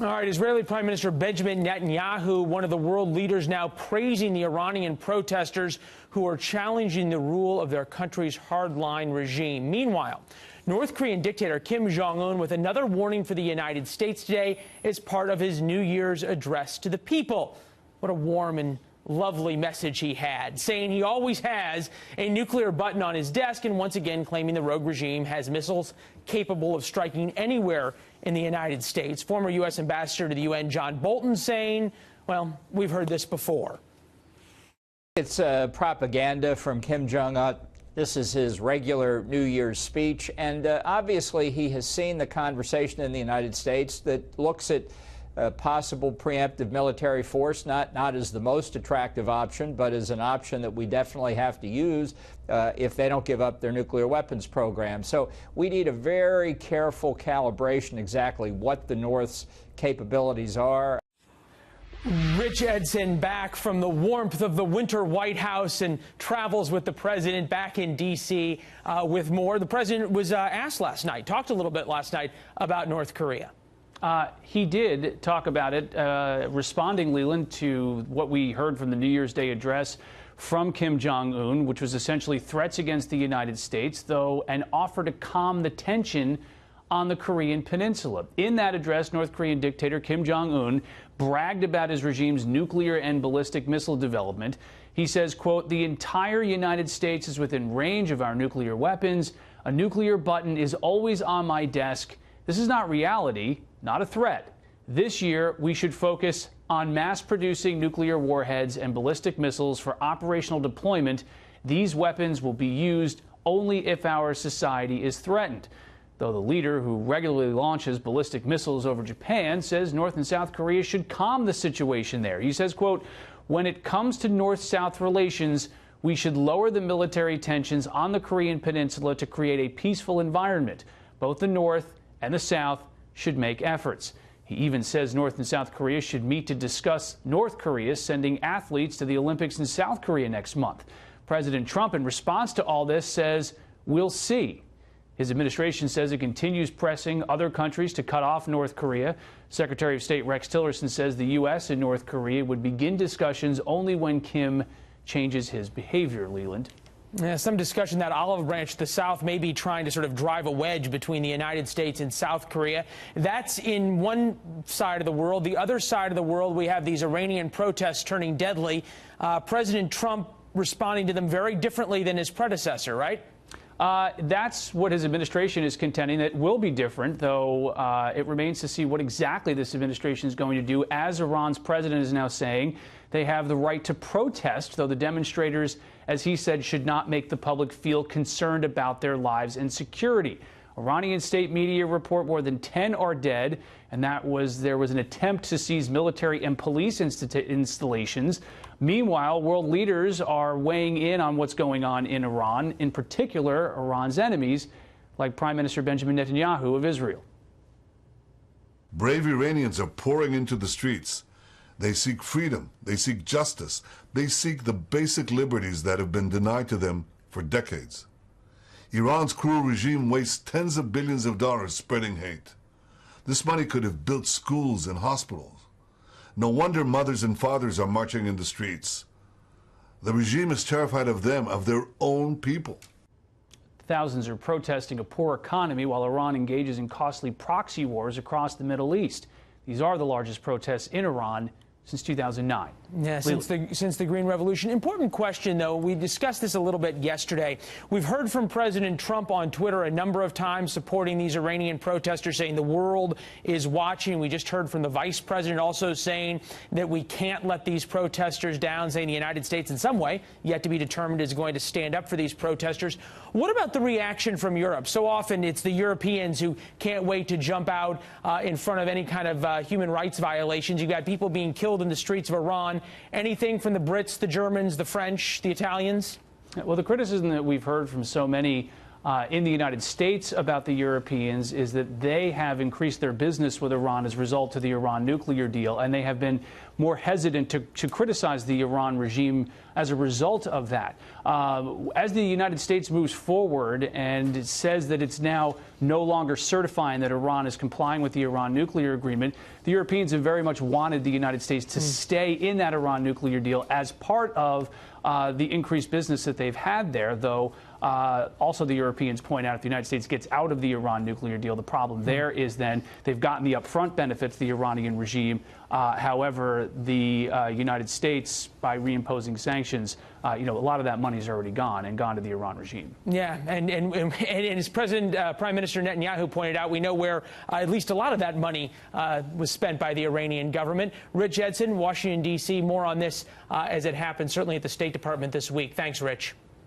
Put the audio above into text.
All right, Israeli Prime Minister Benjamin Netanyahu, one of the world leaders, now praising the Iranian protesters who are challenging the rule of their country's hardline regime. Meanwhile, North Korean dictator Kim Jong-un with another warning for the United States today as part of his New Year's address to the people. What a warm and lovely message he had, saying he always has a nuclear button on his desk, and once again claiming the rogue regime has missiles capable of striking anywhere in the United States. Former U.S. Ambassador to the UN John Bolton saying, well, we've heard this before. It's propaganda from Kim Jong-un. This is his regular New Year's speech, and obviously he has seen the conversation in the United States that looks at possible preemptive military force, not as the most attractive option, but as an option that we definitely have to use if they don't give up their nuclear weapons program. So we need a very careful calibration exactly what the North's capabilities are. Rich Edson back from the warmth of the winter White House and travels with the president back in D.C. With more. The president was asked last night, talked a little bit last night about North Korea. He did talk about it, responding, Leland, to what we heard from the New Year's Day address from Kim Jong-un, which was essentially threats against the United States, though an offer to calm the tension on the Korean Peninsula. In that address, North Korean dictator Kim Jong-un bragged about his regime's nuclear and ballistic missile development. He says, quote, "The entire United States is within range of our nuclear weapons. A nuclear button is always on my desk. This is not reality, not a threat. This year, we should focus on mass-producing nuclear warheads and ballistic missiles for operational deployment. These weapons will be used only if our society is threatened." Though the leader, who regularly launches ballistic missiles over Japan, says North and South Korea should calm the situation there. He says, quote, "When it comes to North-South relations, we should lower the military tensions on the Korean Peninsula to create a peaceful environment. Both the North and the South should make efforts." He even says North and South Korea should meet to discuss North Korea sending athletes to the Olympics in South Korea next month. President Trump, in response to all this, says, "We'll see." His administration says it continues pressing other countries to cut off North Korea. Secretary of State Rex Tillerson says the U.S. and North Korea would begin discussions only when Kim changes his behavior, Leland. Yeah, some discussion that olive branch to the South may be trying to sort of drive a wedge between the United States and South Korea. That's in one side of the world. The other side of the world, we have these Iranian protests turning deadly. President Trump responding to them very differently than his predecessor, right? That's what his administration is contending. It will be different, though it remains to see what exactly this administration is going to do. As Iran's president is now saying, they have the right to protest, though the demonstrators, as he said, should not make the public feel concerned about their lives and security. Iranian state media report more than 10 are dead, and there was an attempt to seize military and police installations. Meanwhile, world leaders are weighing in on what's going on in Iran, in particular Iran's enemies, like Prime Minister Benjamin Netanyahu of Israel. Brave Iranians are pouring into the streets. They seek freedom, they seek justice, they seek the basic liberties that have been denied to them for decades. Iran's cruel regime wastes tens of billions of dollars spreading hate. This money could have built schools and hospitals. No wonder mothers and fathers are marching in the streets. The regime is terrified of them, of their own people. Thousands are protesting a poor economy while Iran engages in costly proxy wars across the Middle East. These are the largest protests in Iran since 2009. Yeah, since the Green Revolution. Important question, though. We discussed this a little bit yesterday. We've heard from President Trump on Twitter a number of times supporting these Iranian protesters, saying the world is watching. We just heard from the vice president also saying that we can't let these protesters down, saying the United States in some way, yet to be determined, is going to stand up for these protesters. What about the reaction from Europe? So often it's the Europeans who can't wait to jump out in front of any kind of human rights violations. You've got people being killed in the streets of Iran. Anything from the Brits, the Germans, the French, the Italians? Well, the criticism that we've heard from so many in the United States about the Europeans is that they have increased their business with Iran as a result of the Iran nuclear deal, and they have been more hesitant to criticize the Iran regime as a result of that. As the United States moves forward and it says that it's now no longer certifying that Iran is complying with the Iran nuclear agreement, the Europeans have very much wanted the United States to stay in that Iran nuclear deal as part of the increased business that they've had there, though also the Europeans point out if the United States gets out of the Iran nuclear deal, the problem there is then they've gotten the upfront benefits, the Iranian regime. However, the United States, by reimposing sanctions, a lot of that money is already gone to the Iran regime. Yeah, and as Prime Minister Netanyahu pointed out, we know where at least a lot of that money was spent by the Iranian government. Rich Edson, Washington, D.C., more on this as it happens, certainly at the State Department this week. Thanks, Rich.